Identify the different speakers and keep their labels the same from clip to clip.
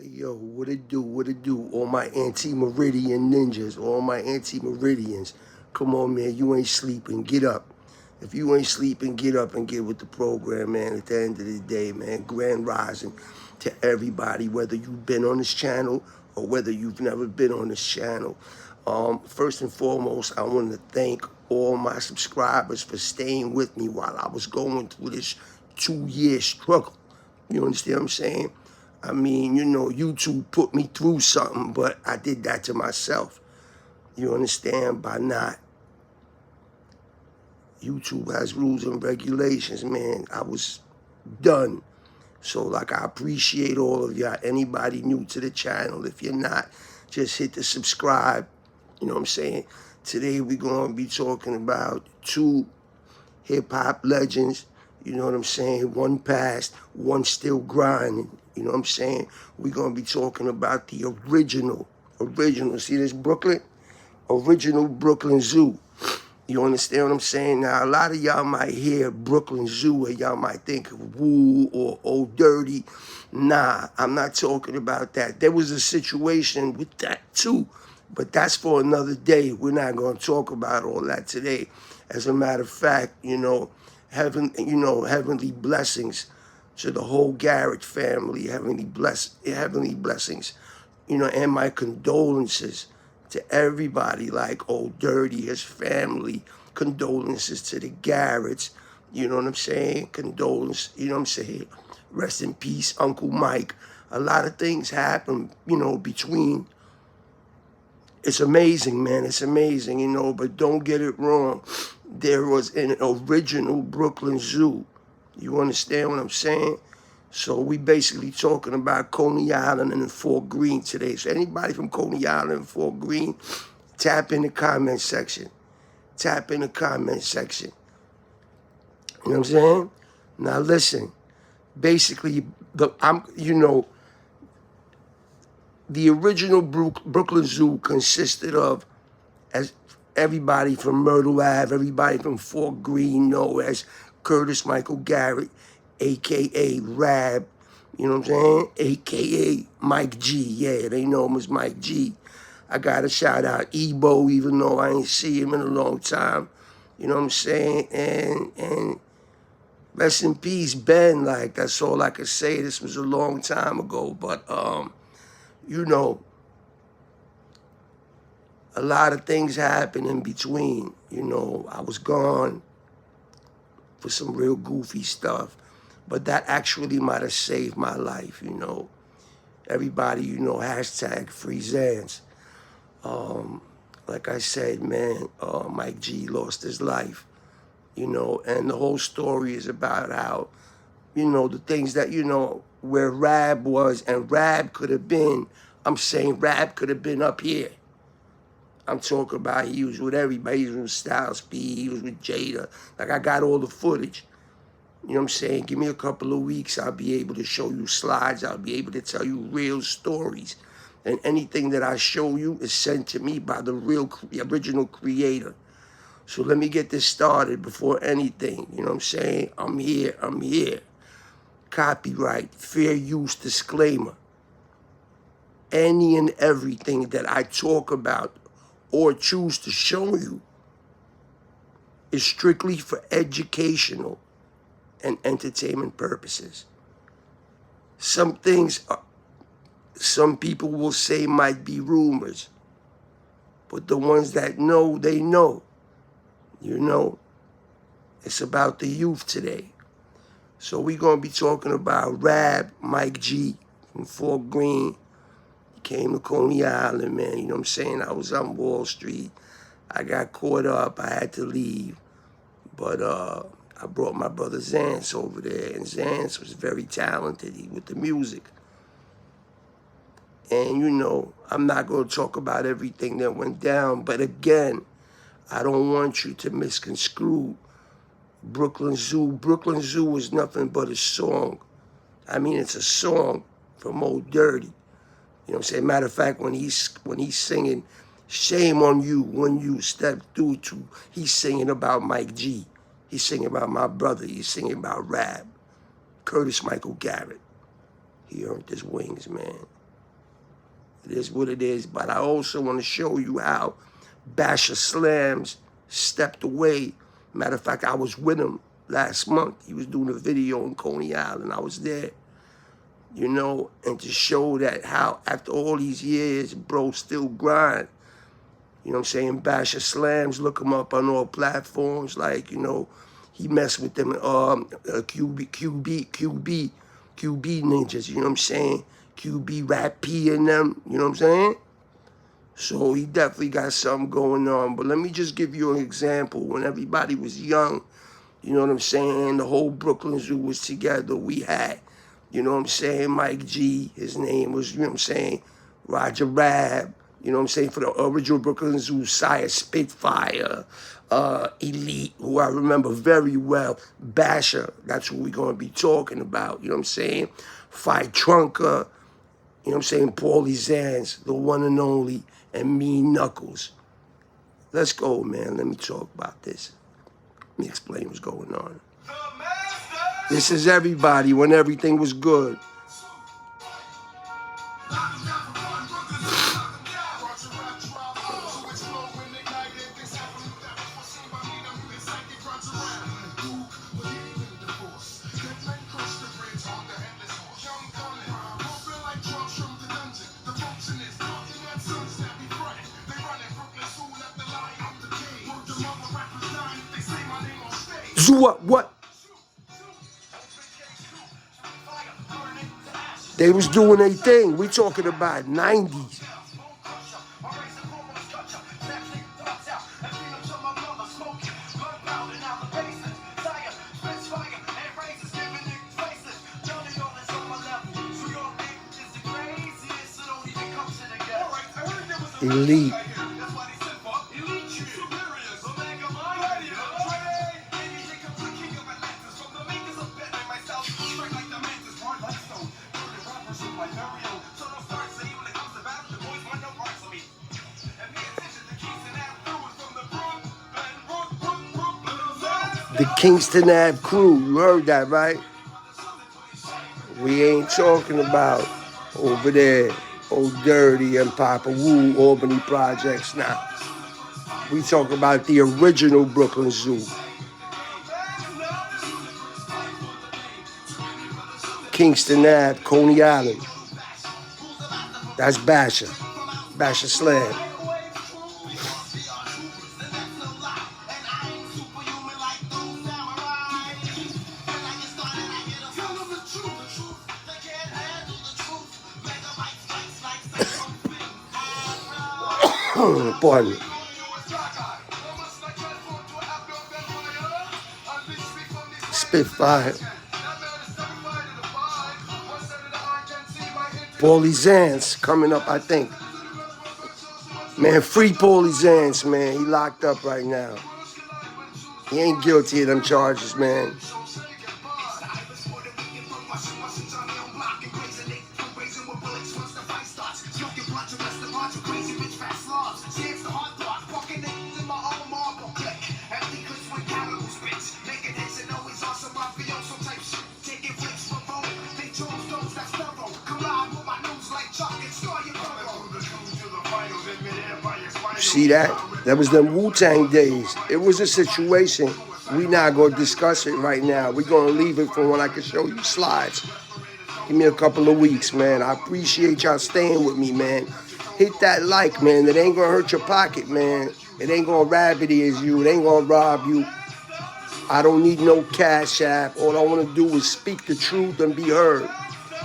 Speaker 1: Yo, what it do? What it do? All my anti-meridian ninjas, all my anti-meridians. Come on, man. You ain't sleeping. Get up. If you ain't sleeping, get up and get with the program, man. At the end of the day, man, grand rising to everybody, whether you've been on this channel or whether you've never been on this channel. First and foremost, I want to thank all my subscribers for staying with me while I was going through this 2-year struggle. You understand what I'm saying? I mean, you know, YouTube put me through something, but I did that to myself. You understand? By not. YouTube has rules and regulations, man. I was done. So, like, I appreciate all of y'all. Anybody new to the channel, if you're not, just hit the subscribe. You know what I'm saying? Today, we're going to be talking about 2 hip-hop legends. You know what I'm saying? One passed, one still grinding. You know what I'm saying? We're going to be talking about the original. See this Brooklyn? Original Brooklyn Zoo. You understand what I'm saying? Now, a lot of y'all might hear Brooklyn Zoo and y'all might think of Woo or Old Dirty. Nah, I'm not talking about that. There was a situation with that too, but that's for another day. We're not going to talk about all that today. As a matter of fact, heavenly blessings to the whole Garrett family, heavenly blessings, and my condolences to everybody, like Old Dirty, his family, condolences to the Garretts, you know what I'm saying? Condolences, you know what I'm saying? Rest in peace, Uncle Mike. A lot of things happen, between. It's amazing, man, it's amazing, but don't get it wrong. There was an original Brooklyn Zoo. You understand what I'm saying? So we basically talking about Coney Island and Fort Greene today. So anybody from Coney Island and Fort Greene, tap in the comment section. Tap in the comment section. You know what I'm saying? Now listen, basically, the original Brooklyn Zoo consisted of as everybody from Myrtle Ave, everybody from Fort Greene, know as Curtis Michael Garrett, a.k.a. Rab, you know what I'm saying? A.k.a. Mike G. Yeah, they know him as Mike G. I got to shout out Ebo, even though I ain't see him in a long time. You know what I'm saying? And rest in peace, Ben. Like, that's all I can say. This was a long time ago. But, a lot of things happened in between. I was gone for some real goofy stuff. But that actually might have saved my life, Everybody, hashtag free Zans. Like I said, man, Mike G lost his life, and the whole story is about how, the things that, where Rab was, and Rab could have been, I'm saying Rab could have been up here. I'm talking about he was with everybody. He was with Styles P, he was with Jada. Like, I got all the footage. You know what I'm saying? Give me a couple of weeks, I'll be able to show you slides. I'll be able to tell you real stories. And anything that I show you is sent to me by the original creator. So let me get this started before anything. You know what I'm saying? I'm here. Copyright, fair use disclaimer. Any and everything that I talk about or choose to show you is strictly for educational and entertainment purposes. Some things, some people will say might be rumors, but the ones that know, they know. It's about the youth today. So we're going to be talking about Rab, Mike G from Fort Greene. He came to Coney Island, man. You know what I'm saying? I was on Wall Street. I got caught up. I had to leave. But I brought my brother Zance over there, and Zance was very talented with the music. And, I'm not going to talk about everything that went down, but again, I don't want you to misconstrue Brooklyn Zoo. Brooklyn Zoo is nothing but a song. I mean, it's a song from Old Dirty. You know what I'm saying? Matter of fact, when he's singing, shame on you when you step through to, he's singing about Mike G. He's singing about my brother. He's singing about Rab. Curtis Michael Garrett. He earned his wings, man. It is what it is. But I also want to show you how Basha Slamz stepped away. Matter of fact, I was with him last month. He was doing a video in Coney Island. I was there, you know, and to show that how after all these years, bro still grind. You know what I'm saying? Basha Slamz, look him up on all platforms. Like, you know, he messed with them QB ninjas, you know what I'm saying? QB Rap P and them, you know what I'm saying? So he definitely got something going on. But let me just give you an example. When everybody was young, you know what I'm saying, the whole Brooklyn Zoo was together. We had, you know what I'm saying, Mike G, his name was, you know what I'm saying, Roger Rab, you know what I'm saying, for the original Brooklyn Zoo, Sire Spitfire, Elite, who I remember very well, Basha, that's what we're going to be talking about, you know what I'm saying, Fight Trunker, you know what I'm saying, Paulie Zans, the one and only, and Mean Knuckles. Let's go, man. Let me talk about this. Let me explain what's going on. This is everybody when everything was good. What? They was doing their thing. We talking about 90s. Elite. The Kingston Ave crew, you heard that, right? We ain't talking about over there, Old Dirty and Papa Wu, Albany Projects now. We talk about the original Brooklyn Zoo. Kingston Ave, Coney Island. That's Basha. Basha Slam. Pardon me. Spitfire. Paulie Zans coming up, I think. Man, free Paulie Zans, man. He locked up right now. He ain't guilty of them charges, man. See that? That was them Wu-Tang days. It was a situation. We not going to discuss it right now. We're going to leave it for when I can show you slides. Give me a couple of weeks, man. I appreciate y'all staying with me, man. Hit that like, man. It ain't going to hurt your pocket, man. It ain't going to rabbit-ears you. It ain't going to rob you. I don't need no cash app. All I want to do is speak the truth and be heard.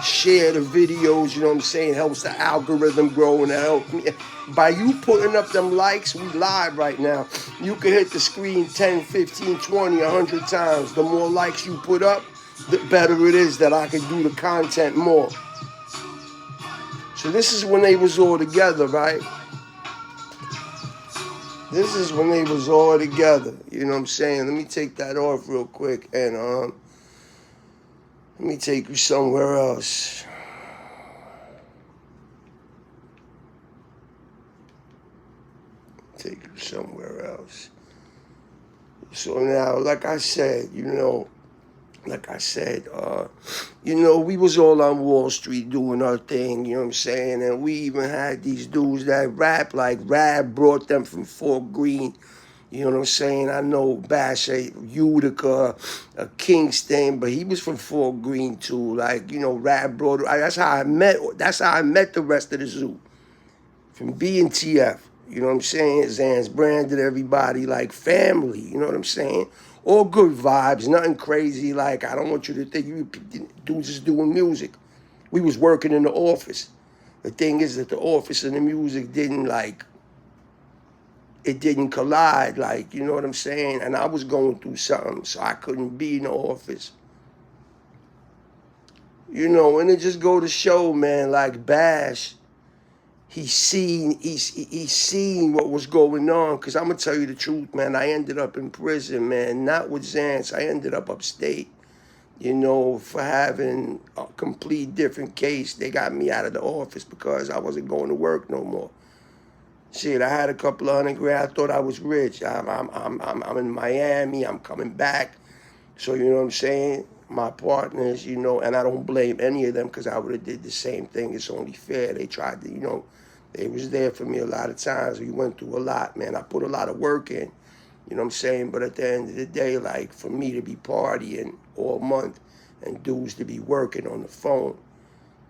Speaker 1: Share the videos, you know what I'm saying? Helps the algorithm grow and help me. By you putting up them likes, we live right now. You can hit the screen 10, 15, 20, 100 times. The more likes you put up, the better it is that I can do the content more. So this is when they was all together, right? This is when they was all together. You know what I'm saying? Let me take that off real quick and let me take you somewhere else. Take you somewhere else. So now, like I said, you know, like I said, you know, we was all on Wall Street doing our thing, you know what I'm saying? And we even had these dudes that rap, like Rab brought them from Fort Greene, you know what I'm saying? I know Basha, Utica, Kingston, but he was from Fort Greene too. Like, you know, Rab brought, that's how I met the rest of the zoo. From B&TF, you know what I'm saying? Zan's branded everybody like family, you know what I'm saying? All good vibes, nothing crazy. Like, I don't want you to think you dudes is doing music. We was working in the office. The thing is that the office and the music didn't like, it didn't collide, like, you know what I'm saying? And I was going through something, so I couldn't be in the office. You know, and it just go to show, man, like Bash, he's seen what was going on. Cause I'm gonna tell you the truth, man. I ended up in prison, man. Not with Zance. I ended up upstate. You know, for having a complete different case. They got me out of the office because I wasn't going to work no more. Shit, I had a couple of $100,000. I thought I was rich. I'm in Miami. I'm coming back. So you know what I'm saying? My partners, you know, and I don't blame any of them because I would have did the same thing. It's only fair. They tried to, you know, they was there for me a lot of times. We went through a lot, man. I put a lot of work in, you know what I'm saying? But at the end of the day, like for me to be partying all month and dudes to be working on the phone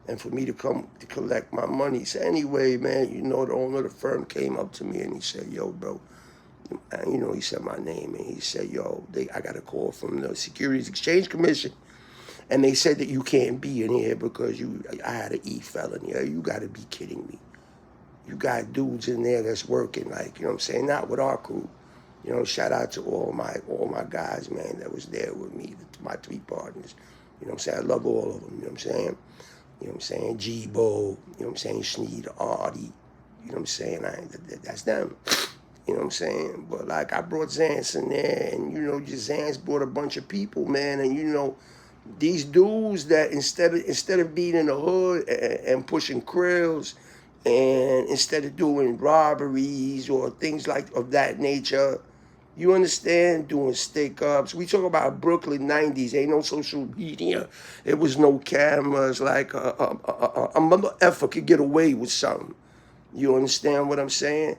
Speaker 1: and for me to come to collect my money. So anyway, man, you know, the owner of the firm came up to me and he said, yo, bro, and, you know, he said my name and he said, yo, I got a call from the Securities Exchange Commission and they said that you can't be in here because I had an felony. You got to be kidding me. You got dudes in there that's working, like, you know what I'm saying, not with our crew. You know, shout out to all my guys, man, that was there with me, my three partners. You know what I'm saying? I love all of them, you know what I'm saying? You know what I'm saying? G-Bo, you know what I'm saying? Sneed, Artie, you know what I'm saying? That's them. You know what I'm saying? But like I brought Zance in there and you know, just Zance brought a bunch of people, man, and you know, these dudes that instead of being in the hood and pushing krills and instead of doing robberies or things like of that nature, you understand, doing stick ups. We talk about Brooklyn 90s. Ain't no social media. It was no cameras. Like a mother effer could get away with something. You understand what I'm saying?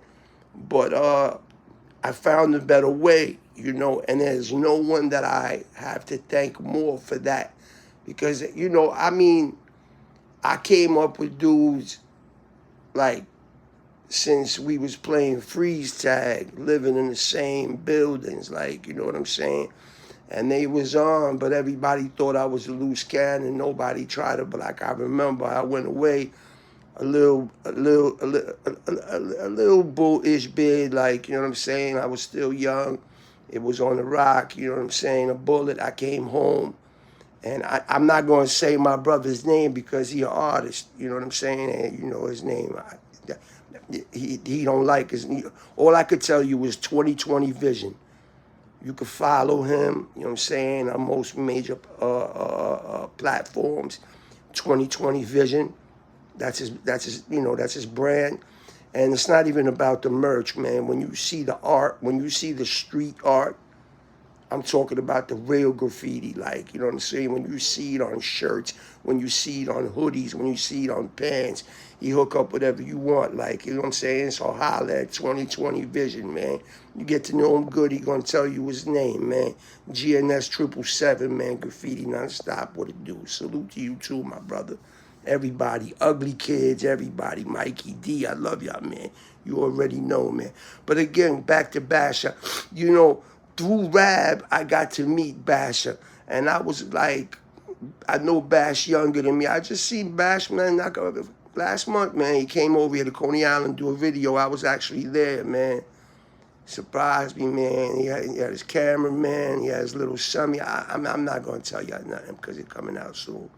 Speaker 1: But I found a better way, you know, and there's no one that I have to thank more for that. Because, you know, I mean, I came up with dudes like since we was playing freeze tag, living in the same buildings, like, you know what I'm saying? And they was on, but everybody thought I was a loose cannon. Nobody tried to, but like I remember I went away a little bullish bid, like, you know what I'm saying? I was still young. It was on the rock, you know what I'm saying? A bullet. I came home. And I'm not going to say my brother's name because he's an artist, you know what I'm saying? And you know his name. He don't like his. All I could tell you was 2020 Vision. You could follow him, you know what I'm saying, on most major platforms. 2020 Vision. That's his brand. And it's not even about the merch, man. When you see the art, when you see the street art, I'm talking about the real graffiti, like, you know what I'm saying? When you see it on shirts, when you see it on hoodies, when you see it on pants, you hook up whatever you want, like, you know what I'm saying? So holla at 2020 Vision, man. You get to know him good, he gonna tell you his name, man. GNS 777, man, graffiti nonstop, what it do. Salute to you too, my brother. Everybody, ugly kids, everybody, Mikey D, I love y'all, man. You already know, man. But again, back to Basha, you know, through Rab, I got to meet Basha. And I was like, I know Bash younger than me. I just seen Bash, man, last month, man. He came over here to Coney Island to do a video. I was actually there, man. Surprised me, man. He had his cameraman. He had his little son. I'm not going to tell y'all nothing because it's coming out soon.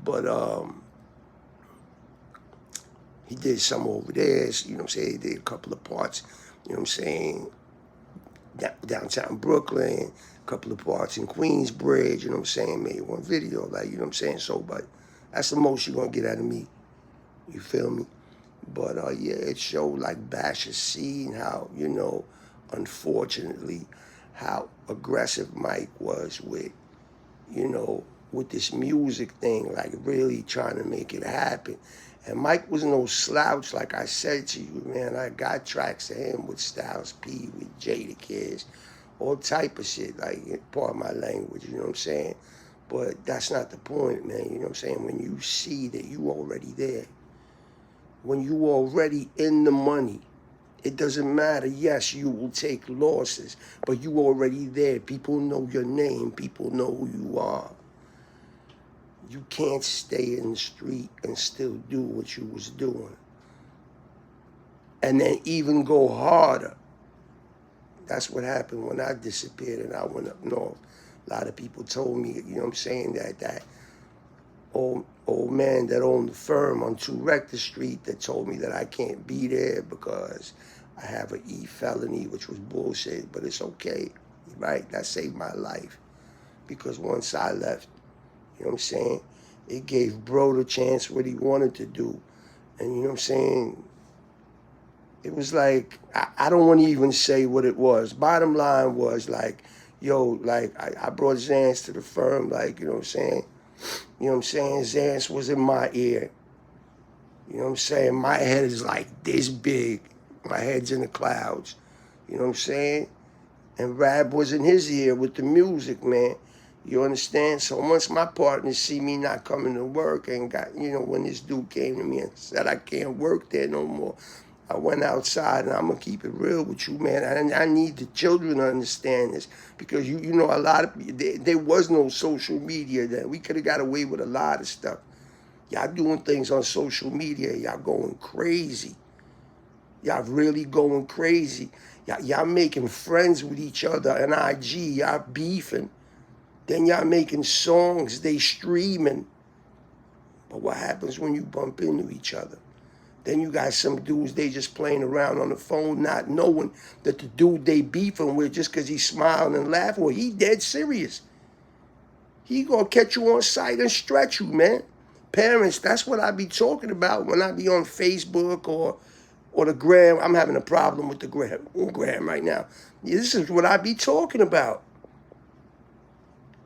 Speaker 1: But he did some over there. You know what I'm saying? He did a couple of parts, you know what I'm saying, downtown Brooklyn, a couple of parts in Queensbridge, you know what I'm saying, made one video, like, you know what I'm saying, so, but that's the most you're gonna get out of me, you feel me? But, yeah, it showed, like, Basha seeing how, you know, unfortunately, how aggressive Mike was with, you know, with this music thing, like really trying to make it happen. And Mike was no slouch, like I said to you, man. I got tracks of him with Styles P, with Jada Kids, all type of shit, like part of my language, you know what I'm saying? But that's not the point, man, you know what I'm saying? When you see that you already there, when you already in the money, it doesn't matter. Yes, you will take losses, but you already there. People know your name. People know who you are. You can't stay in the street and still do what you was doing. And then even go harder. That's what happened when I disappeared and I went up north. A lot of people told me, you know what I'm saying, that old man that owned the firm on 2 Rector Street that told me that I can't be there because I have an E felony, which was bullshit, but it's okay, right? That saved my life because once I left, you know what I'm saying, it gave bro the chance what he wanted to do. And you know what I'm saying, it was like, I don't want to even say what it was. Bottom line was like, yo, like I brought Xans to the firm, like, you know what I'm saying? You know what I'm saying? Xans was in my ear. You know what I'm saying? My head is like this big. My head's in the clouds. You know what I'm saying? And Rab was in his ear with the music, man. You understand? So once my partners see me not coming to work and got, you know, when this dude came to me and said I can't work there no more, I went outside, and I'm going to keep it real with you, man. And I need the children to understand this because, you know, a lot of, there was no social media then. We could have got away with a lot of stuff. Y'all doing things on social media, y'all going crazy. Y'all really going crazy. Y'all making friends with each other on IG. Y'all beefing. Then y'all making songs, they streaming. But what happens when you bump into each other? Then you got some dudes, they just playing around on the phone, not knowing that the dude they beefing with just because he's smiling and laughing, well, he dead serious. He gonna catch you on sight and stretch you, man. Parents, that's what I be talking about when I be on Facebook or the gram. I'm having a problem with the gram right now. This is what I be talking about.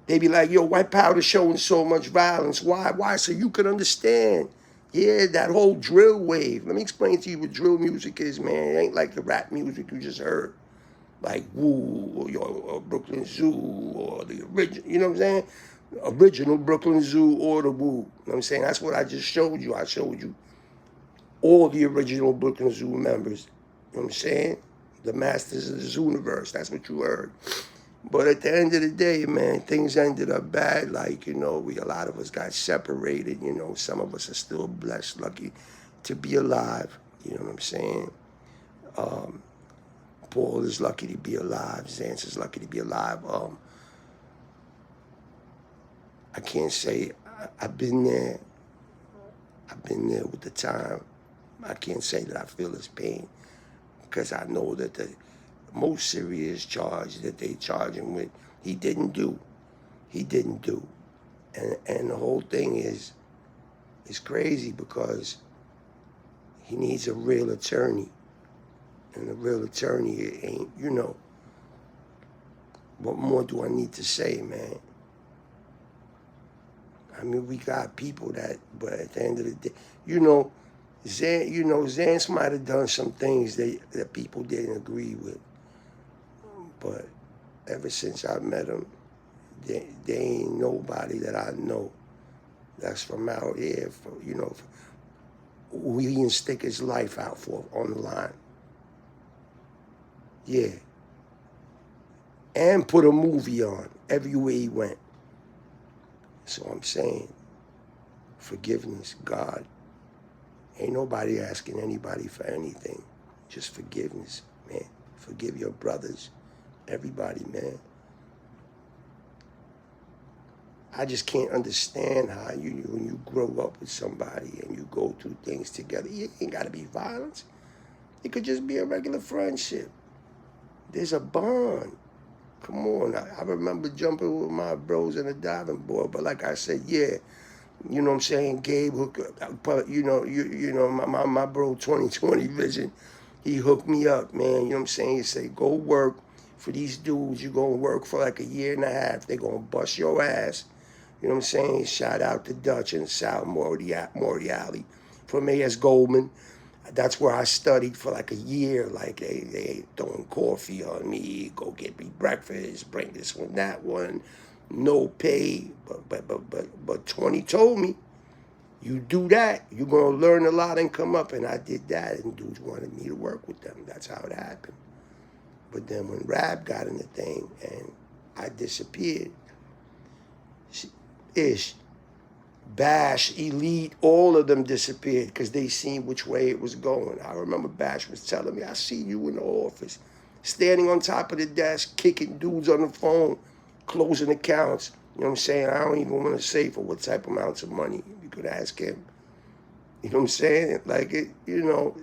Speaker 1: They be like, yo, white powder showing so much violence. Why? Why? So you could understand. Yeah, that whole drill wave. Let me explain to you what drill music is, man. It ain't like the rap music you just heard. Like Woo or Brooklyn Zoo or the original, you know what I'm saying? Original Brooklyn Zoo or the Woo. You know what I'm saying? That's what I just showed you. I showed you all the original Brooklyn Zoo members. You know what I'm saying? The masters of the Zooniverse. That's what you heard. But at the end of the day, man, things ended up bad. Like, you know, a lot of us got separated. You know, some of us are still blessed, lucky to be alive. You know what I'm saying? Paul is lucky to be alive. Xans is lucky to be alive. I can't say I've been there. I've been there with the time. I can't say that I feel his pain because I know that the most serious charge that they charge him with, he didn't do. He didn't do. And the whole thing is crazy because he needs a real attorney. And a real attorney ain't, you know. What more do I need to say, man? I mean, we got people that, but at the end of the day, you know, Xans might have done some things that people didn't agree with. But ever since I met him, there ain't nobody that I know that's from out here, you know, who he can stick his life out for on the line. Yeah. And put a movie on everywhere he went. So I'm saying, forgiveness, God. Ain't nobody asking anybody for anything. Just forgiveness, man. Forgive your brothers. Everybody, man. I just can't understand how when you grow up with somebody and you go through things together, it ain't got to be violence. It could just be a regular friendship. There's a bond. Come on. I remember jumping with my bros in a diving board, but like I said, yeah, you know what I'm saying, Gabe hooked up, but you know, my bro 2020 Vision, he hooked me up, man. You know what I'm saying? He said, go work for these dudes. You're going to work for like a year and a half. They're going to bust your ass. You know what I'm saying? Shout out to Dutch and Sal Moriali from A.S. Goldman. That's where I studied for like a year. Like they throwing coffee on me, go get me breakfast, bring this one, that one, no pay. But 20 told me, you do that, you're gonna learn a lot and come up. And I did that, and dudes wanted me to work with them. That's how it happened. But then when Rap got in the thing and I disappeared, Ish, Bash, Elite, all of them disappeared because they seen which way it was going. I remember Bash was telling me, I see you in the office, standing on top of the desk, kicking dudes on the phone, closing accounts. You know what I'm saying? I don't even want to say for what type of amounts of money. You could ask him. You know what I'm saying? Like, it, you know,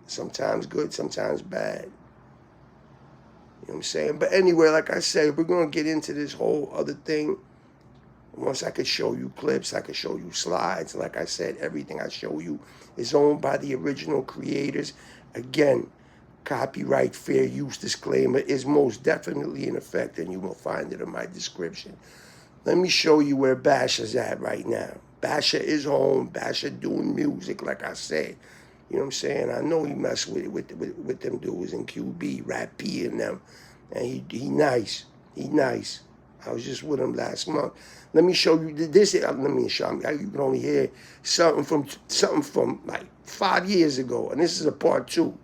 Speaker 1: sometimes good, sometimes bad. You know what I'm saying? But anyway, like I said, we're going to get into this whole other thing. Once I could show you clips, I could show you slides. Like I said, everything I show you is owned by the original creators. Again, copyright fair use disclaimer is most definitely in effect, and you will find it in my description. Let me show you where Basha's at right now. Basha is home. Basha doing music, like I said. You know what I'm saying? I know he messed with them dudes in QB, Rap P and them. And he nice. He nice. I was just with him last month. Let me show you this. Let me show you. You can only hear something from like 5 years ago, and this is a part 2.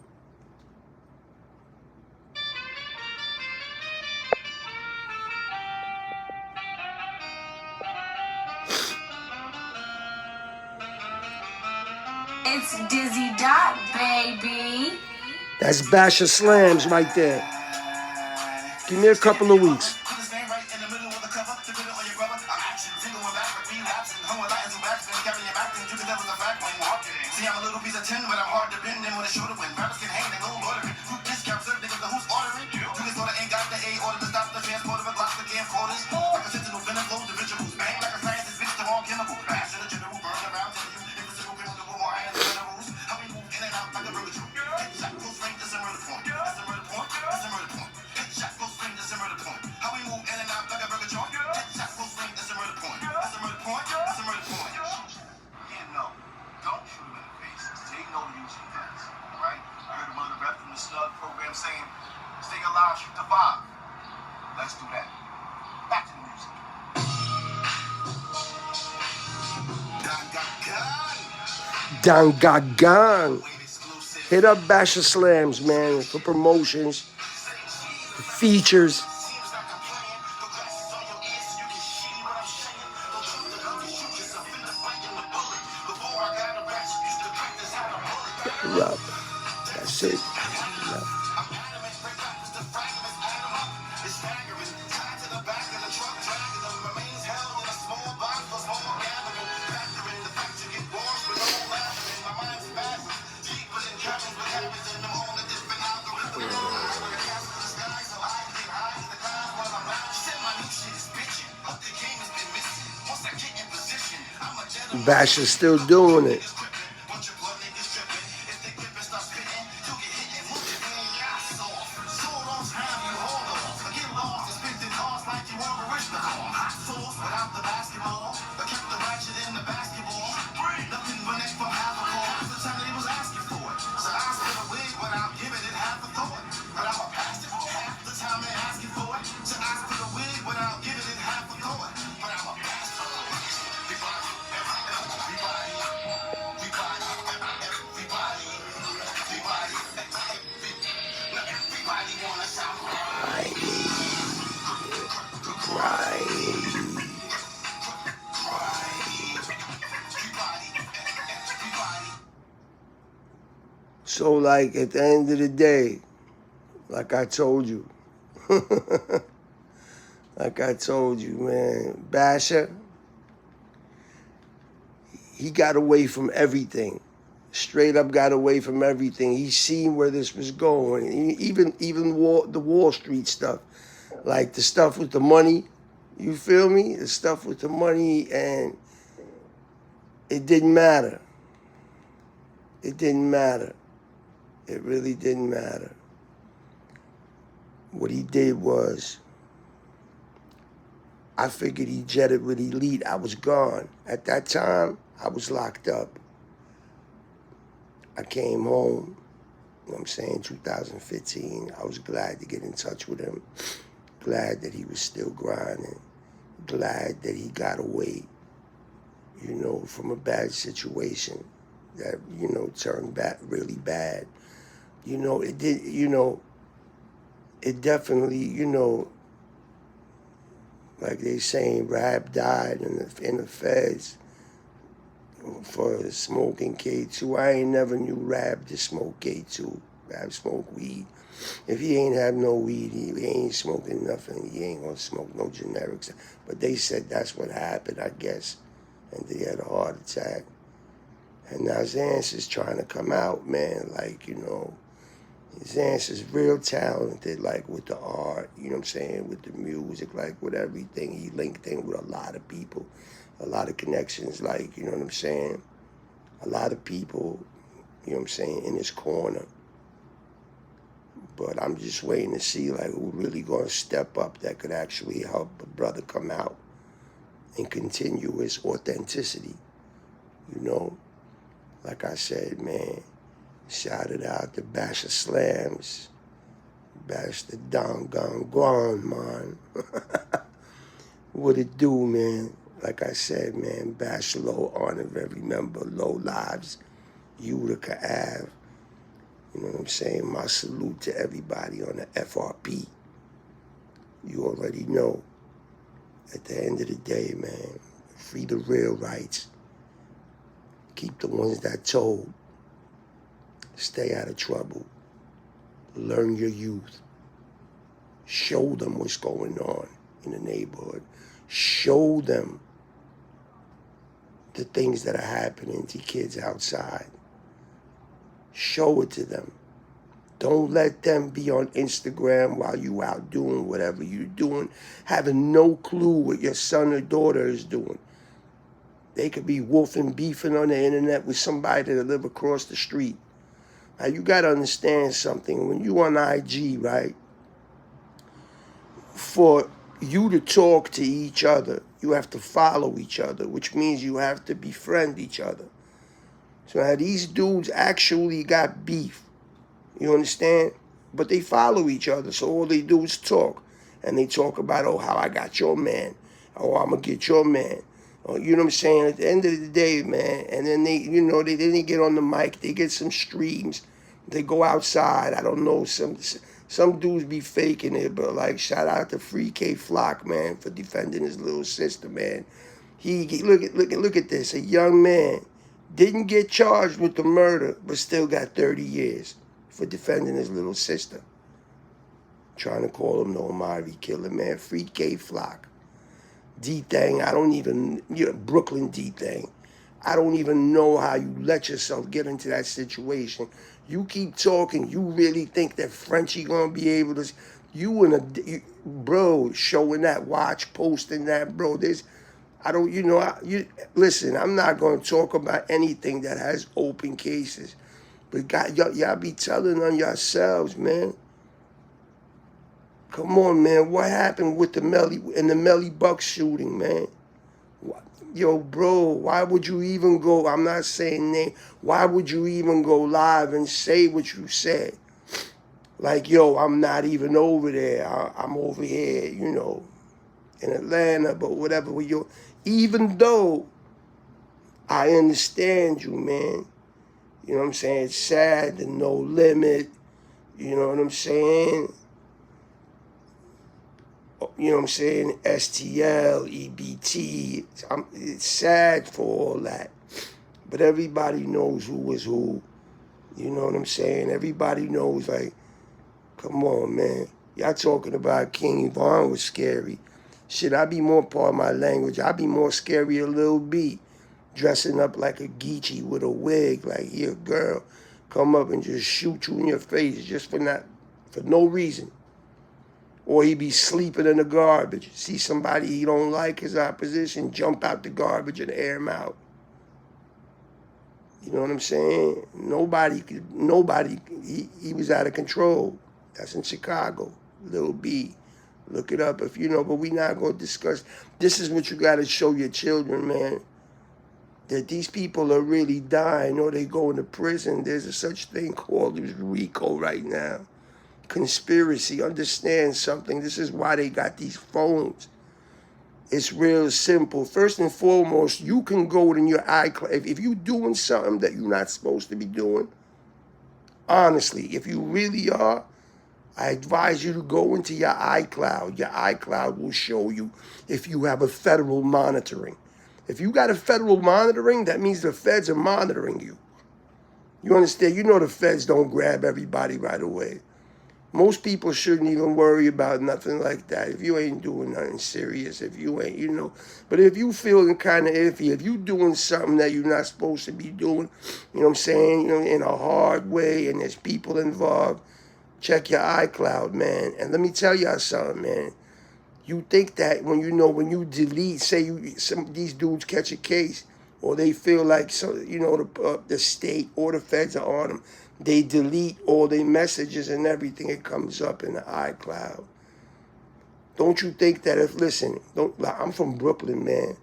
Speaker 2: It's Dizzy Dot, baby.
Speaker 1: That's Basha Slamz right there. Give me a couple of weeks. See, I'm a little piece of tin, but I'm hard to bend. And when the shoulder win, rappers can hang, they go loitering. Group discounts, niggas know who's ordering. You can sort of ain't got the A order to stop the transport of a Glock to camcorders. Like a sentinel venom flow, the visuals bang like a scientist, bitch, the wrong chemical. Bash to the general, burn around, telling you if it's a criminal, more irons and minerals. How we move in and out like a virtual. Headshot, close range, that's a murder point. That's a murder point, that's a murder point. Headshot, close range, that's a murder point. How we move in and out like a burger joint. Headshot, close range, that's a murder point. That's a murder point, that's a murder point. Yeah, no. Don't shoot him in the face. They know to use your guns, right? I heard one of the reps from the Slug program saying, stay alive, shoot the vibe. Let's do that. Back to the music. Don got gun. Hit up Basha Slamz, man, for promotions, for features. Rough. That's it. Rough. Basha's still doing it. So, like, at the end of the day, like I told you, man, Basha, he got away from everything. Straight up got away from everything. He seen where this was going. Even the Wall Street stuff, like the stuff with the money, you feel me? The stuff with the money, and it didn't matter. It didn't matter. It really didn't matter. What he did was, I figured he jetted with Elite. I was gone. At that time, I was locked up. I came home, you know what I'm saying, 2015. I was glad to get in touch with him. Glad that he was still grinding. Glad that he got away, you know, from a bad situation that, you know, turned back really bad. You know, it did, you know, it definitely, you know, like they saying, Rap died in the feds for smoking K2. I ain't never knew Rap to smoke K2. Rap smoke weed. If he ain't have no weed, he ain't smoking nothing. He ain't gonna smoke no generics. But they said that's what happened, I guess. And he had a heart attack. And now Xans is trying to come out, man. Like, you know, Xans is real talented, like with the art, you know what I'm saying, with the music, like with everything. He linked in with a lot of people, a lot of connections, like, you know what I'm saying? A lot of people, you know what I'm saying, in his corner. But I'm just waiting to see, like, who really gonna step up that could actually help a brother come out and continue his authenticity, you know? Like I said, man, shout it out to Basha Slamz. Bash the Don Gone Gone, man. What it do, man? Like I said, man, Bash Low, honor every member, Low Lives, Utica Ave. You know what I'm saying? My salute to everybody on the FRP. You already know. At the end of the day, man, free the real rights. Keep the ones that told. Stay out of trouble. Learn your youth. Show them what's going on in the neighborhood. Show them the things that are happening to kids outside. Show it to them. Don't let them be on Instagram while you out doing whatever you're doing, having no clue what your son or daughter is doing. They could be wolfing, beefing on the internet with somebody that live across the street. Now, you got to understand something. When you on IG, right, for you to talk to each other, you have to follow each other, which means you have to befriend each other. So now these dudes actually got beef. You understand? But they follow each other, so all they do is talk. And they talk about, oh, how I got your man. Oh, I'm going to get your man. Oh, you know what I'm saying? At the end of the day, man, and then they, you know, then they get on the mic. They get some streams. They go outside. I don't know. Some dudes be faking it, but, like, shout out to Free K Flock, man, for defending his little sister, man. Look at this. A young man didn't get charged with the murder, but still got 30 years. For defending his little sister. Trying to call him the Omari killer, man. Free K Flock. D-Thang, I don't even, Brooklyn D-Thang. I don't even know how you let yourself get into that situation. You keep talking, you really think that Frenchie gonna be able to, bro, showing that watch, posting that, bro, listen, I'm not gonna talk about anything that has open cases. But God, y'all be telling on yourselves, man. Come on, man. What happened with the Melly Buck shooting, man? Yo, bro, why would you even go? I'm not saying name. Why would you even go live and say what you said? Like, yo, I'm not even over there. I'm over here, you know, in Atlanta, but whatever. Even though I understand you, man. You know what I'm saying? It's sad, the No Limit. You know what I'm saying? You know what I'm saying? STL, EBT. It's sad for all that. But everybody knows who is who. You know what I'm saying? Everybody knows, like, come on, man. Y'all talking about King Von was scary. Shit, I be more part of my language. I be more scary a Lil B. Dressing up like a Geechee with a wig, like, here, girl, come up and just shoot you in your face just for no reason. Or he be sleeping in the garbage. See somebody he don't like, his opposition, jump out the garbage and air him out. You know what I'm saying? Nobody, he was out of control. That's in Chicago, Lil B. Look it up if you know, but we not going to discuss. This is what you got to show your children, man. That these people are really dying or they go into prison. There's a such thing called RICO right now. Conspiracy. Understand something. This is why they got these phones. It's real simple. First and foremost, you can go in your iCloud. If you're doing something that you're not supposed to be doing, honestly, if you really are, I advise you to go into your iCloud. Your iCloud will show you if you have a federal monitoring. If you got a federal monitoring, that means the feds are monitoring you. You understand? You know the feds don't grab everybody right away. Most people shouldn't even worry about nothing like that. If you ain't doing nothing serious, if you ain't, you know. But if you feeling kind of iffy, if you doing something that you're not supposed to be doing, you know what I'm saying, you know, in a hard way and there's people involved, check your iCloud, man. And let me tell y'all something, man. You think that when you delete, say some these dudes catch a case, or they feel like the state or the feds are on them, they delete all their messages and everything. It comes up in the iCloud. Don't you think that I'm from Brooklyn, man.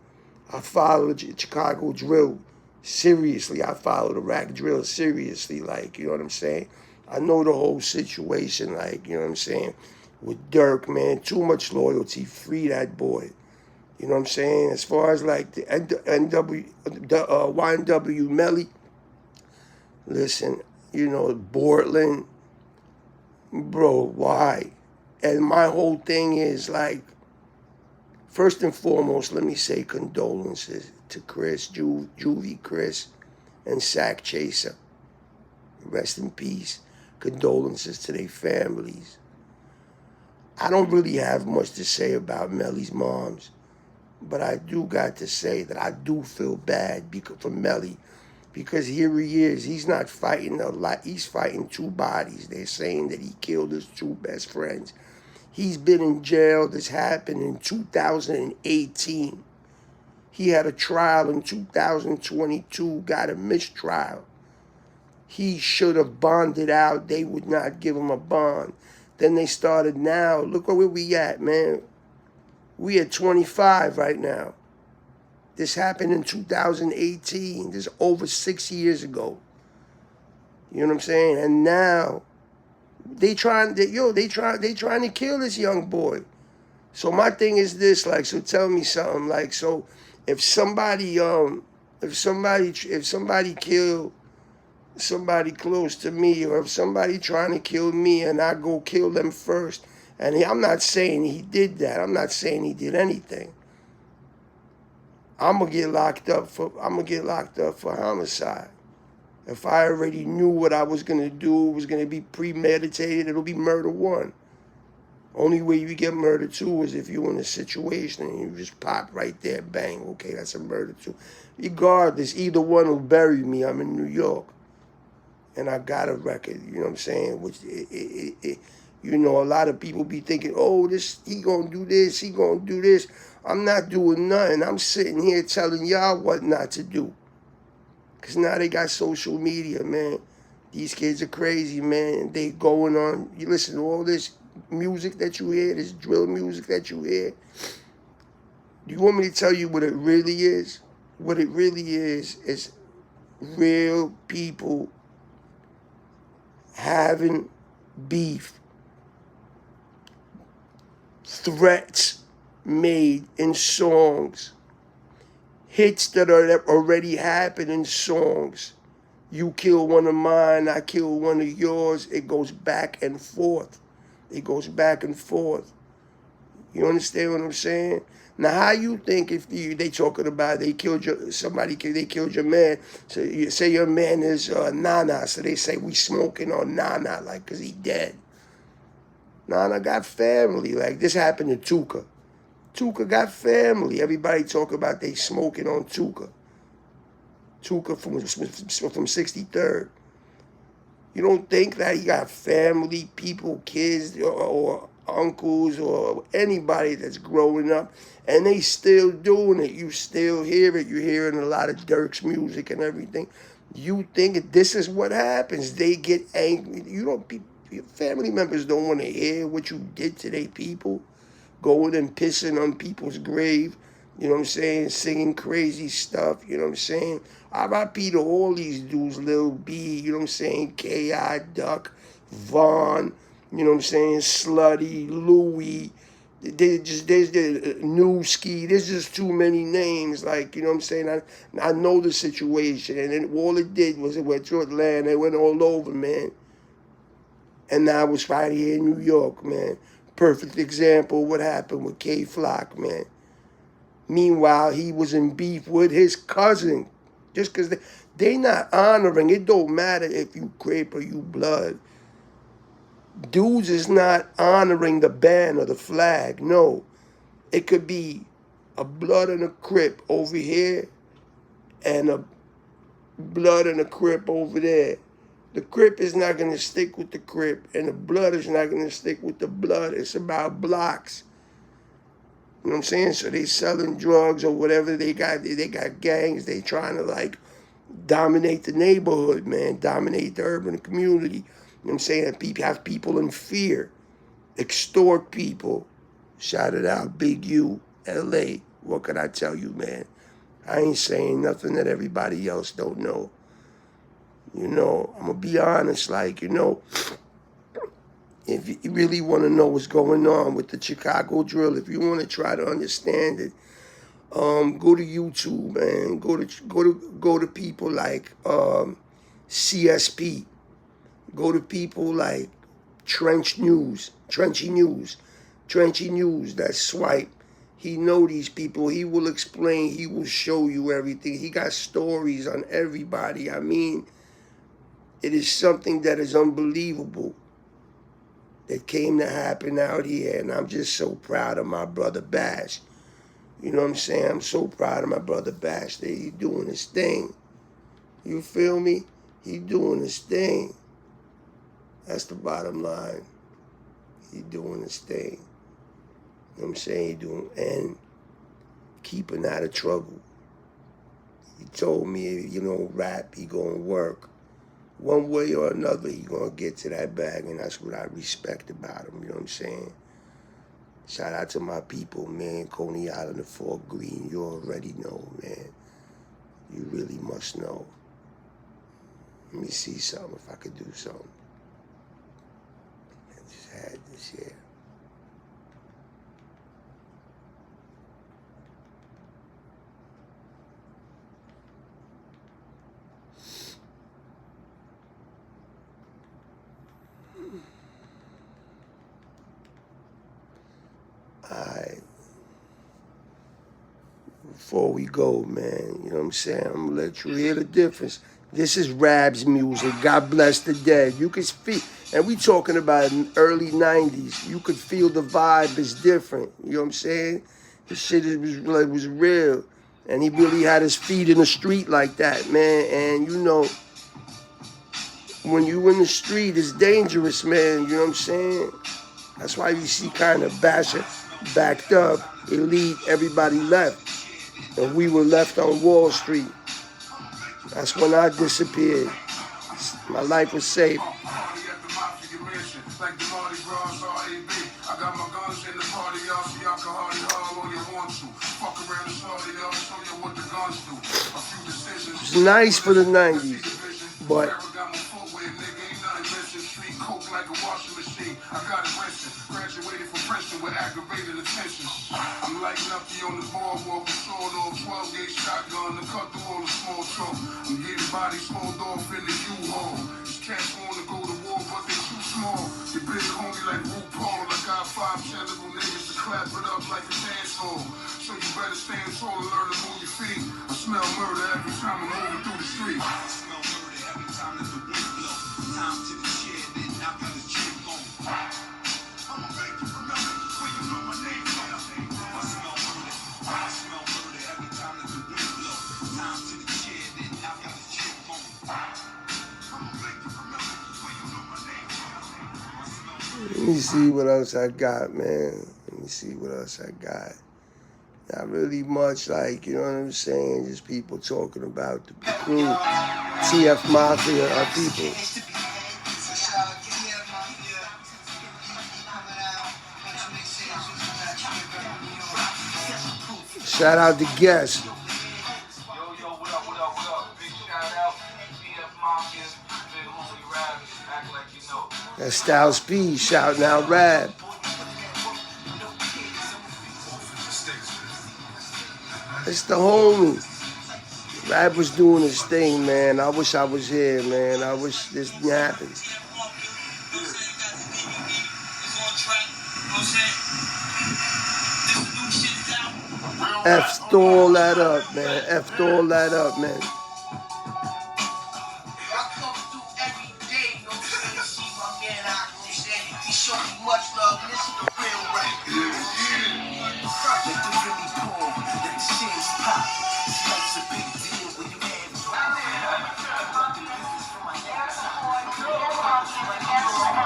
Speaker 1: I follow the Chicago drill seriously. I follow the rack drill seriously, like, you know what I'm saying? I know the whole situation, like, you know what I'm saying? With Dirk, man, too much loyalty. Free that boy. You know what I'm saying? As far as like the YNW Melly, listen, you know, Portland, bro, why? And my whole thing is like, first and foremost, let me say condolences to Chris, Juvie Chris, and Sack Chaser. Rest in peace. Condolences to their families. I don't really have much to say about Melly's moms, but I do got to say that I do feel bad for Melly, because here he is. He's not fighting a lot. He's fighting two bodies. They're saying that he killed his two best friends. He's been in jail. This happened in 2018. He had a trial in 2022, got a mistrial. He should have bonded out. They would not give him a bond. Then they started now. Look where we at, man. We at 25 right now. This happened in 2018. This is over 6 years ago. You know what I'm saying? And now they trying to kill this young boy. So my thing is this, like, so tell me something, like, so if somebody kill somebody close to me, or if somebody trying to kill me and I go kill them first, and I'm not saying he did that. I'm not saying he did anything. I'm gonna get locked up for homicide. If I already knew what I was gonna do, it was gonna be premeditated, it'll be murder one. Only way you get murder two is if you're in a situation and you just pop right there, bang, okay, that's a murder two. Regardless, either one will bury me. I'm in New York. And I got a record, you know what I'm saying? Which, you know, a lot of people be thinking, oh, he gonna do this, he gonna do this. I'm not doing nothing. I'm sitting here telling y'all what not to do. Because now they got social media, man. These kids are crazy, man. They going on, you listen to all this music that you hear, this drill music that you hear. Do you want me to tell you what it really is? What it really is real people having beef, threats made in songs, hits that are already happened in songs. You kill one of mine, I kill one of yours. It goes back and forth. It goes back and forth. You understand what I'm saying? Now, how you think if they talking about they killed your man, so you say your man is Nana, so they say we smoking on Nana, like, because he dead. Nana got family. Like, this happened to Tuka. Tuka got family. Everybody talk about they smoking on Tuka. Tuka from 63rd. You don't think that he got family, people, kids, or uncles, or anybody that's growing up, and they still doing it. You still hear it. You're hearing a lot of Dirk's music and everything. You think this is what happens. They get angry. Your family members don't want to hear what you did to their people. going and pissing on people's grave, you know what I'm saying, singing crazy stuff, you know what I'm saying. R.I.P. to all these dudes, Lil B, you know what I'm saying, K.I., Duck, Vaughn, you know what I'm saying, Slutty, Louie, there's the Newski, there's just too many names, like, you know what I'm saying, I know the situation, and then all it did was it went to Atlanta, it went all over, man. And now it's right here in New York, man. Perfect example of what happened with K Flock, man. Meanwhile, he was in beef with his cousin. Just because they not honoring, it don't matter if you Crip or you Blood. Dudes is not honoring the band or the flag. No. It could be a Blood and a Crip over here and a Blood and a Crip over there. The Crip is not going to stick with the Crip, and the Blood is not going to stick with the Blood. It's about blocks. You know what I'm saying? So they selling drugs or whatever they got. They got gangs. They trying to, like, dominate the neighborhood, man. Dominate the urban community. You know what I'm saying? And people have people in fear. Extort people. Shout it out. Big U, L.A. What can I tell you, man? I ain't saying nothing that everybody else don't know. You know, I'm going to be honest, like, you know, if you really want to know what's going on with the Chicago drill, if you want to try to understand it, go to YouTube, man. Go to people like CSP. Go to people like Trenchy News. That's Swipe. He know these people. He will explain. He will show you everything. He got stories on everybody. I mean, it is something that is unbelievable that came to happen out here, and I'm just so proud of my brother Bash. You know what I'm saying? I'm so proud of my brother Bash that he's doing his thing. You feel me? He doing his thing. That's the bottom line. He doing his thing. You know what I'm saying? He doing, and keeping out of trouble. He told me, you know, rap, he gonna work. One way or another, he gonna get to that bag, and that's what I respect about him, you know what I'm saying? Shout out to my people, man, Coney Island and Fort Greene. You already know, man. You really must know. Let me see something, if I could do something. I just had this here. Alright. Before we go, man, you know what I'm saying? I'm gonna let you hear the difference. This is Rab's music. God bless the dead. You can feel, and we talking about early 90s. You could feel the vibe is different. You know what I'm saying? The shit was real. And he really had his feet in the street like that, man. And you know, when you in the street, it's dangerous, man. You know what I'm saying? That's why you see kind of Basha backed up, Elite, everybody left. And we were left on Wall Street. That's when I disappeared. My life was safe. It's nice for the 90s, but like a washing machine. I got it rinsing. Graduated from Princeton with aggravated attention. I'm lighting up the on the boardwalk with sword off 12-gauge shotgun to cut through all the small talk. I'm getting bodies hauled off in the U-Haul. These cats want to go to war, but they too small. They big homie like RuPaul. I got 5 general niggas to clap it up like a dance hall. So you better stand tall and learn to move your feet. I smell murder every time I'm moving through the street. I smell murder every time that the wind blows. Time to the chair. Let me see what else I got, man. Let me see what else I got. Not really much, like, you know what I'm saying? Just people talking about the crew. TF Mafia are people. Shout out to guests. That's Styles P shouting out Rap. It's the homie. Rap was doing his thing, man. I wish I was here, man. I wish this didn't happen. F'd all that up, man. F'd all that up, man.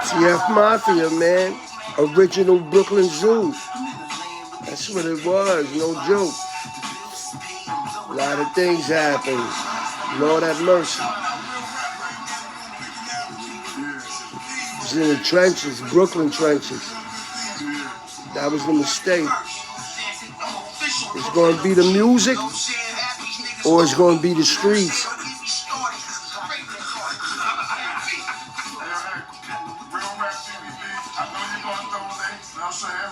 Speaker 1: TF Mafia, man. Original Brooklyn Zoo. That's what it was, no joke. A lot of things happened. Lord have mercy. It was in the trenches, Brooklyn trenches. That was the mistake. It's going to be the music or it's going to be the streets.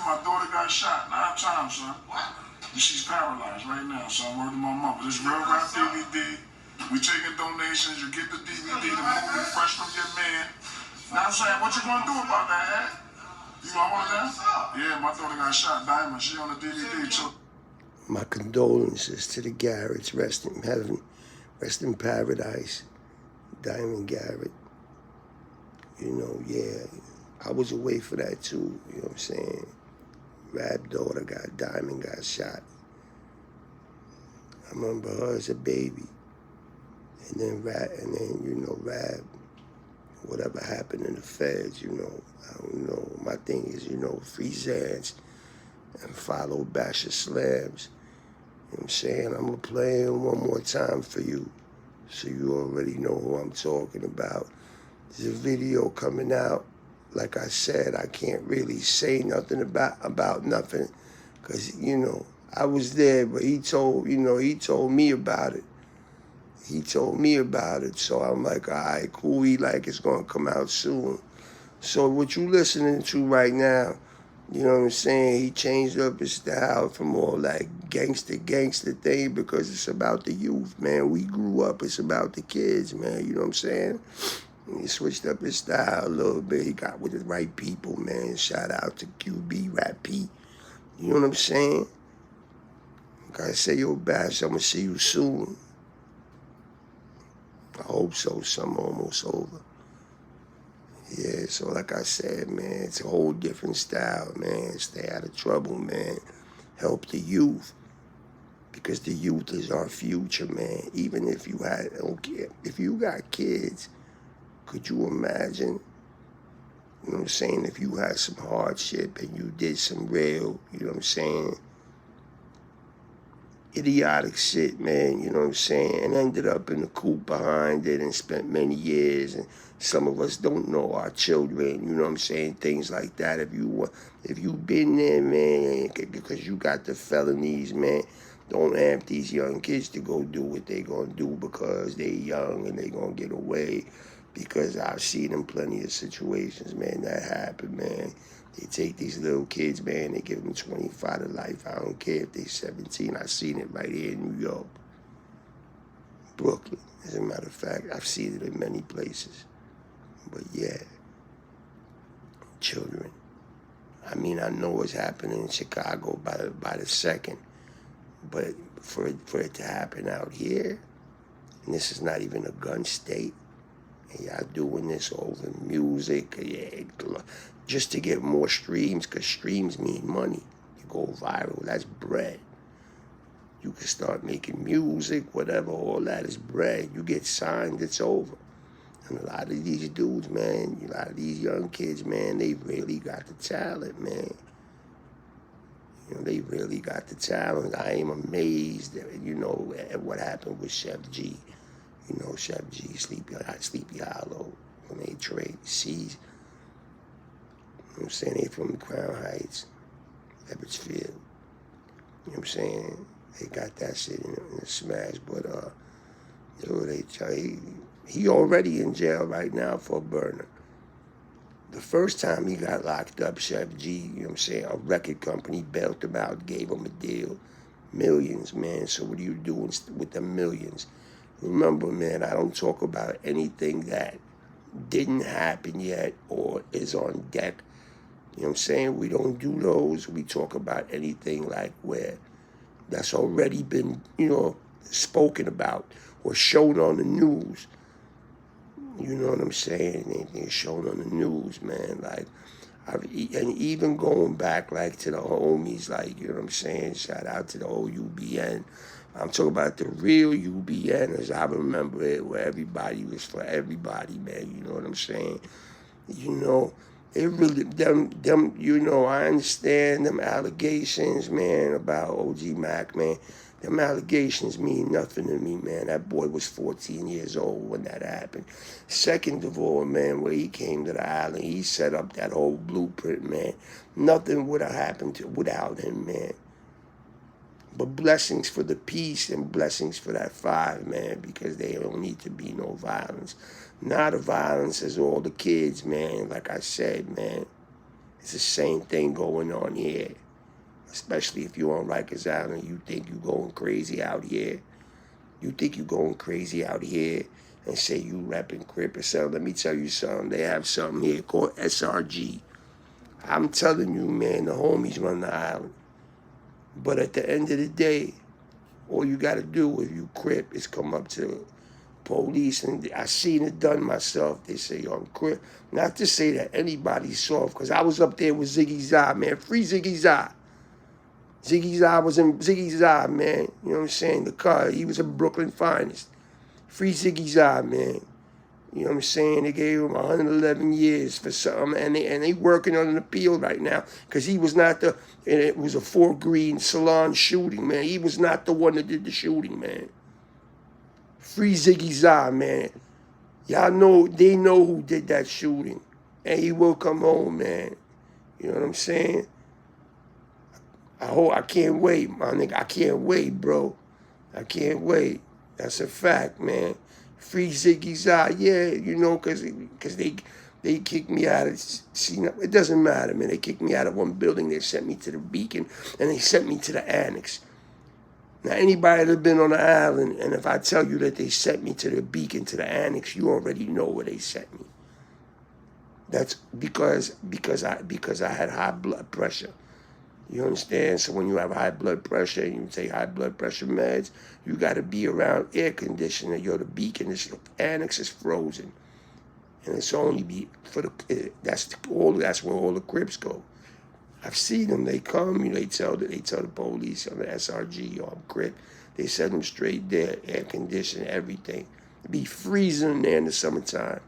Speaker 3: My daughter got shot 9 times, son. And she's paralyzed right now, so I'm working my mother. This Real Rap DVD. We taking donations. You get the DVD, the movie fresh from your man. Now I'm saying, what you gonna do about that, Ed? You want one of them? Yeah, my daughter got shot, Diamond. She on the DVD too.
Speaker 1: My condolences to the Garretts. Rest in heaven. Rest in paradise. Diamond Garrett. You know, yeah. I was away for that too, you know what I'm saying? Rap daughter Diamond got shot. I remember her as a baby. And then Rap, whatever happened in the feds, you know, I don't know. My thing is, you know, free Slamz and follow Basha Slamz. You know what I'm saying? I'm gonna play him one more time for you so you already know who I'm talking about. There's a video coming out. Like I said, I can't really say nothing about nothing because, you know, I was there, but he told me about it. He told me about it, so I'm like, all right, cool. He like, it's going to come out soon. So what you listening to right now, you know what I'm saying, he changed up his style from all like gangster thing because it's about the youth, man. We grew up, it's about the kids, man, you know what I'm saying? He switched up his style a little bit. He got with the right people, man. Shout out to QB, Rap P. You know what I'm saying? Gotta say, yo, Bash, I'm gonna see you soon. I hope so. Summer almost over. Yeah, so like I said, man, it's a whole different style, man. Stay out of trouble, man. Help the youth. Because the youth is our future, man. Even if you if you got kids, could you imagine, you know what I'm saying, if you had some hardship and you did some real, you know what I'm saying, idiotic shit, man, you know what I'm saying, and ended up in the coop behind it and spent many years, and some of us don't know our children, you know what I'm saying, things like that. If you've been there, man, because you got the felonies, man, don't amp these young kids to go do what they gonna do because they young and they gonna get away. Because I've seen in plenty of situations, man, that happen, man. They take these little kids, man, they give them 25 to life. I don't care if they're 17. I've seen it right here in New York, Brooklyn. As a matter of fact, I've seen it in many places. But yeah, children. I mean, I know what's happening in Chicago by the second. But for it to happen out here, and this is not even a gun state, and y'all doing this over music, yeah, just to get more streams, because streams mean money. You go viral, that's bread. You can start making music, whatever, all that is bread. You get signed, it's over. And a lot of these dudes, man, a lot of these young kids, man, they really got the talent, man. You know, they really got the talent. I am amazed, you know, at what happened with Chef G. You know, Chef G, Sleepy Hollow, when they trade seas. You know what I'm saying? They from Crown Heights, Ebbetsfield. You know what I'm saying? They got that shit in the smash. But yo, he already in jail right now for a burner. The first time he got locked up, Chef G, you know what I'm saying, a record company bailed him out, gave him a deal. Millions, man. So what are you doing with the millions? Remember, man, I don't talk about anything that didn't happen yet or is on deck. You know what I'm saying? We don't do those. We talk about anything like where that's already been, spoken about or shown on the news. You know what I'm saying? Anything shown on the news, man. Like, and even going back, like, to the homies, like, you know what I'm saying? Shout out to the old UBN. I'm talking about the real UBN as I remember it, where everybody was for everybody, man. You know what I'm saying? It really, I understand them allegations, man, about OG Mac, man. Them allegations mean nothing to me, man. That boy was 14 years old when that happened. Second of all, man, when he came to the island, he set up that whole blueprint, man. Nothing would have happened without him, man. But blessings for the peace and blessings for that 5, man, because there don't need to be no violence. Now the violence is all the kids, man. Like I said, man, it's the same thing going on here. Especially if you're on Rikers Island, you think you're going crazy out here. You think you're going crazy out here and say you repping Crip or something. Let me tell you something. They have something here called SRG. I'm telling you, man, the homies run the island. But at the end of the day, all you got to do if you Crip is come up to police, and I seen it done myself. They say, yo, I'm Crip. Not to say that anybody's soft, because I was up there with Ziggy Zah, man. Free Ziggy Zah. Ziggy Zah was in Ziggy Zah, man. You know what I'm saying? The car, he was a Brooklyn finest. Free Ziggy Zah, man. You know what I'm saying? They gave him 111 years for something, and they working on an appeal right now because he was not and it was a Fort Greene salon shooting, man. He was not the one that did the shooting, man. Free Ziggy Zah, man. Y'all know, they know who did that shooting, and he will come home, man. You know what I'm saying? I can't wait, my nigga. I can't wait, bro. I can't wait. That's a fact, man. Free Ziggy Zah, yeah, because they kicked me out of, it doesn't matter, man. They kicked me out of one building. They sent me to the Beacon, and they sent me to the Annex. Now, anybody that's been on the island, and if I tell you that they sent me to the Beacon, to the Annex, you already know where they sent me. That's because I had high blood pressure. You understand? So when you have high blood pressure and you take high blood pressure meds, you got to be around air conditioning. The Beacon, the Annex is frozen, and it's only that's where all the Crips go. I've seen them. They come. They tell the police on the SRG, I'm Crip. They send them straight there, air conditioning, everything. It be freezing in there in the summertime.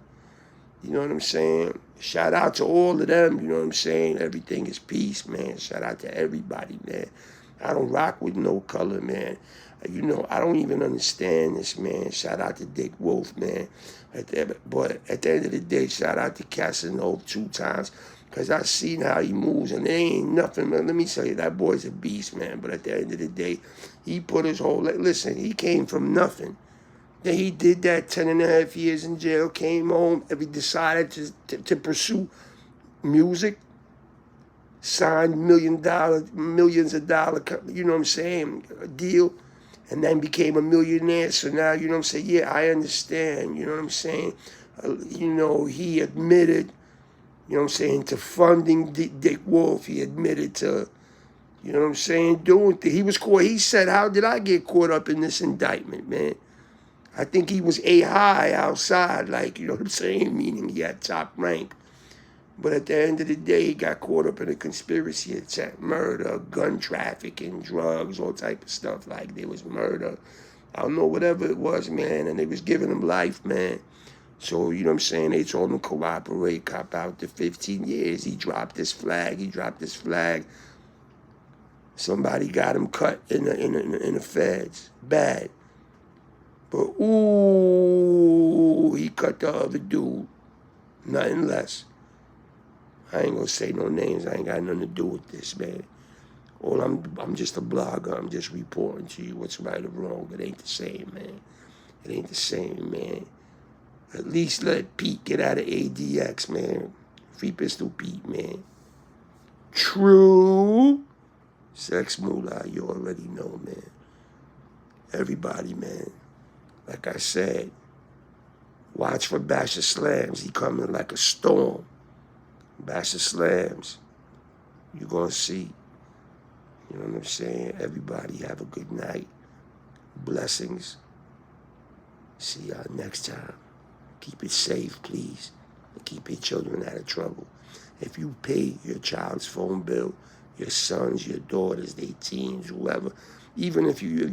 Speaker 1: You know what I'm saying? Shout out to all of them, you know what I'm saying? Everything is peace, man. Shout out to everybody, man. I don't rock with no color, man. I don't even understand this, man. Shout out to Dick Wolf, man. But at the end of the day, shout out to Casanova 2 times, because I seen how he moves, and there ain't nothing, man. Let me tell you, that boy's a beast, man. But at the end of the day, he put his whole, listen, he came from nothing. Then he did that 10.5 years in jail, came home, and he decided to pursue music, signed millions of dollars, you know what I'm saying, a deal, and then became a millionaire. So now, you know what I'm saying, yeah, I understand, you know what I'm saying. He admitted, you know what I'm saying, to funding Dick Wolf. He admitted to, you know what I'm saying, doing things. He was caught. He said, how did I get caught up in this indictment, man? I think he was high outside, like, you know what I'm saying, meaning he had top rank. But at the end of the day, he got caught up in a conspiracy attack, murder, gun trafficking, drugs, all type of stuff. Like, there was murder. I don't know, whatever it was, man, and they was giving him life, man. So, you know what I'm saying, they told him cooperate, cop out to 15 years. He dropped his flag. Somebody got him cut in the feds, bad. But, he cut the other dude. Nothing less. I ain't gonna say no names. I ain't got nothing to do with this, man. I'm just a blogger. I'm just reporting to you what's right or wrong. It ain't the same, man. It ain't the same, man. At least let Pete get out of ADX, man. Free Pistol Pete, man. True. Sex Moolah, you already know, man. Everybody, man. Like I said, watch for Basha Slamz. He coming like a storm. Basha Slamz. You're going to see. You know what I'm saying? Everybody have a good night. Blessings. See y'all next time. Keep it safe, please. And keep your children out of trouble. If you pay your child's phone bill, your sons, your daughters, their teens, whoever, even if you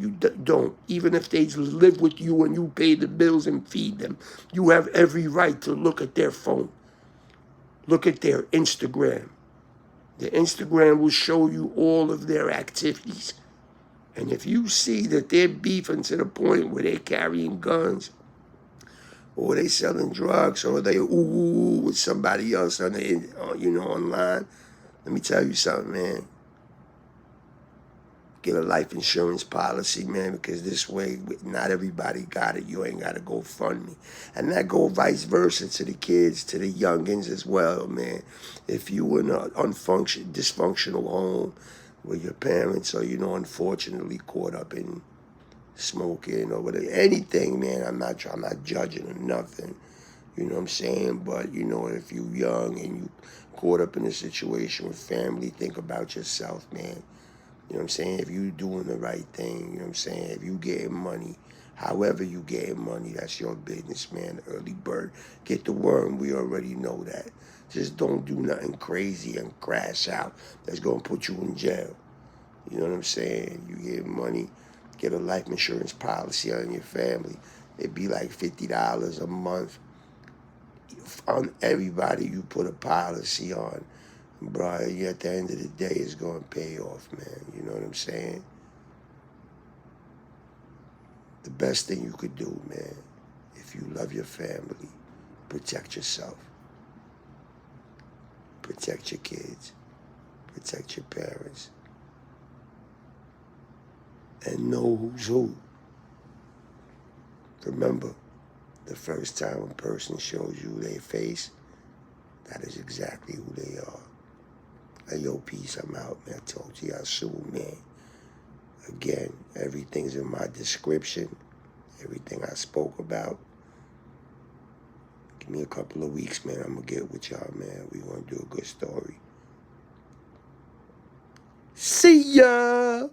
Speaker 1: don't, even if they live with you and you pay the bills and feed them, you have every right to look at their phone. Look at their Instagram. The Instagram will show you all of their activities. And if you see that they're beefing to the point where they're carrying guns, or they selling drugs, or they ooh with somebody else on the, online, let me tell you something, man. Get a life insurance policy, man, because this way, not everybody got it. You ain't got to go fund me. And that go vice versa to the kids, to the youngins as well, man. If you in an dysfunctional home where your parents are, unfortunately caught up in smoking or whatever, anything, man, I'm not judging or nothing. You know what I'm saying? But, if you young and you caught up in a situation with family, think about yourself, man. You know what I'm saying? If you doing the right thing, you know what I'm saying? If you getting money, however you getting money, that's your business, man. Early bird, get the worm. We already know that. Just don't do nothing crazy and crash out. That's going to put you in jail. You know what I'm saying? You get money, get a life insurance policy on your family. It'd be like $50 a month. On everybody you put a policy on, bro, at the end of the day, it's going to pay off, man. You know what I'm saying? The best thing you could do, man, if you love your family, protect yourself. Protect your kids. Protect your parents. And know who's who. Remember, the first time a person shows you their face, that is exactly who they are. Hey, yo, peace, I'm out, man. Talk to y'all soon, man. Again, everything's in my description. Everything I spoke about. Give me a couple of weeks, man. I'm going to get with y'all, man. We're going to do a good story. See ya!